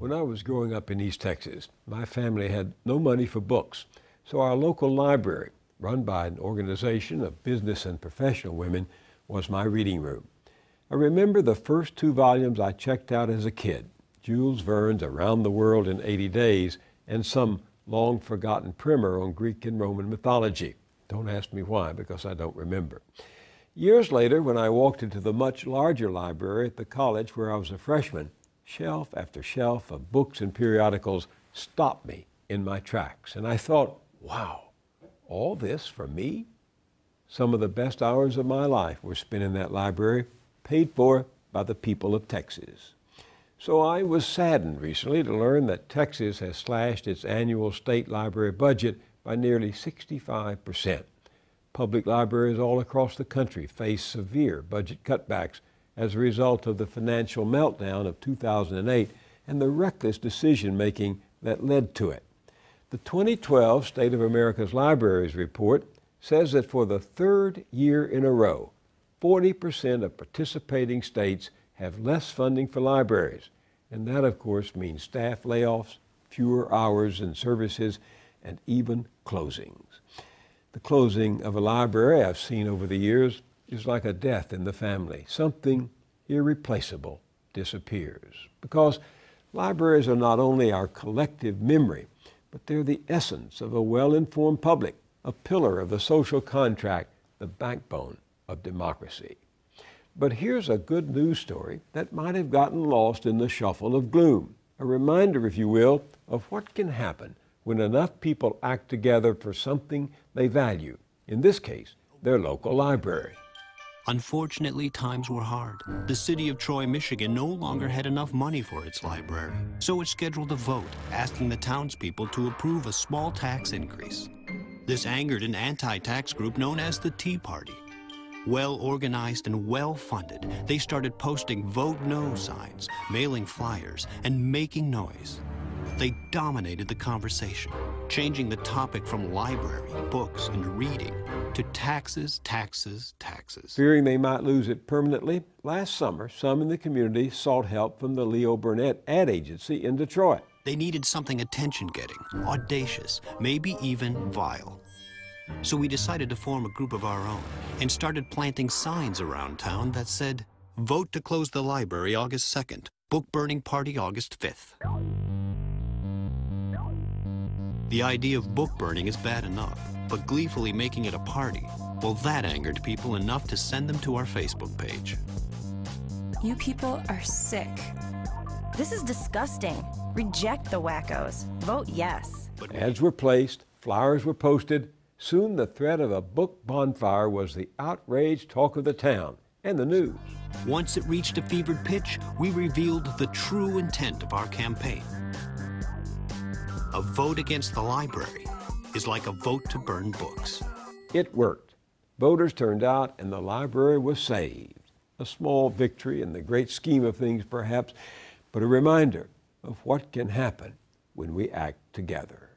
When I was growing up in East Texas, my family had no money for books, so our local library, run by an organization of business and professional women, was my reading room. I remember the first 2 volumes I checked out as a kid, Jules Verne's Around the World in 80 Days and some long-forgotten primer on Greek and Roman mythology. Don't ask me why, because I don't remember. Years later, when I walked into the much larger library at the college where I was a freshman, shelf after shelf of books and periodicals stopped me in my tracks. And I thought, wow, all this for me? Some of the best hours of my life were spent in that library, paid for by the people of Texas. So I was saddened recently to learn that Texas has slashed its annual state library budget by nearly 65%. Public libraries all across the country face severe budget cutbacks as a result of the financial meltdown of 2008 and the reckless decision-making that led to it. The 2012 State of America's Libraries report says that for the 3rd year in a row, 40% of participating states have less funding for libraries. And that, of course, means staff layoffs, fewer hours and services, and even closings. The closing of a library I've seen over the years is like a death in the family. Something irreplaceable disappears. Because libraries are not only our collective memory, but they're the essence of a well-informed public, a pillar of the social contract, the backbone of democracy. But here's a good news story that might have gotten lost in the shuffle of gloom. A reminder, if you will, of what can happen when enough people act together for something they value, in this case, their local library. Unfortunately, times were hard. The city of Troy, Michigan no longer had enough money for its library, so it scheduled a vote asking the townspeople to approve a small tax increase. This angered an anti-tax group known as the Tea Party. Well-organized and well-funded, they started posting "Vote No" signs, mailing flyers, and making noise. They dominated the conversation, changing the topic from library, books, and reading to taxes, taxes, taxes. Fearing they might lose it permanently, last summer, some in the community sought help from the Leo Burnett ad agency in Detroit. They needed something attention-getting, audacious, maybe even vile. So we decided to form a group of our own and started planting signs around town that said, "Vote to close the library August 2nd, book burning party August 5th. The idea of book burning is bad enough, but gleefully making it a party, well, that angered people enough to send them to our Facebook page. You people are sick. This is disgusting. Reject the wackos. Vote yes. Ads were placed, flyers were posted. Soon the threat of a book bonfire was the outraged talk of the town and the news. Once it reached a fevered pitch, we revealed the true intent of our campaign. A vote against the library is like a vote to burn books. It worked. Voters turned out and the library was saved. A small victory in the great scheme of things, perhaps, but a reminder of what can happen when we act together.